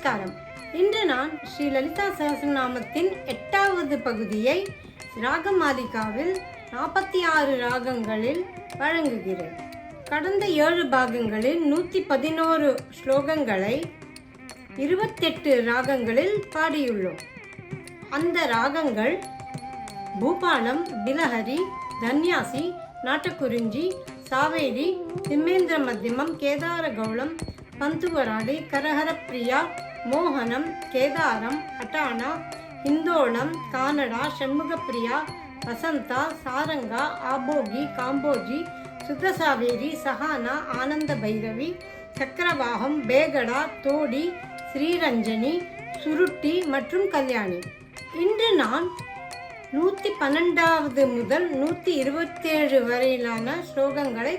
நமஸ்காரம். இன்று நான் ஸ்ரீ லலிதா சஹஸ்ரநாமத்தின் 8வது பகுதியை ராகமாலிகாவில் 46 ராகங்களில் வழங்குகிறேன். கடந்த 7 பாகங்களில் 111 ஸ்லோகங்களை 28 ராகங்களில் பாடியுள்ளோம். அந்த ராகங்கள் பூபாலம், பிலஹரி, தன்யாசி, நாட்டக்குறிஞ்சி, சாவேரி, திம்மேந்திர மத்தியமம், கேதார கௌளம், பந்துவராளி, கரஹரப்பிரியா, மோகனம், கேதாரம், அட்டானா, இந்தோளம், கானடா, ஷண்முகப்பிரியா, வசந்தா, சாரங்கா, ஆபோகி, காம்போஜி, சுத்தசாவேரி, சஹானா, ஆனந்த பைரவி, சக்கரவாகம், பேகடா, தோடி, ஸ்ரீரஞ்சனி, சுருட்டி மற்றும் கல்யாணி. இன்று நான் 112 முதல் 127 வரையிலான ஸ்லோகங்களை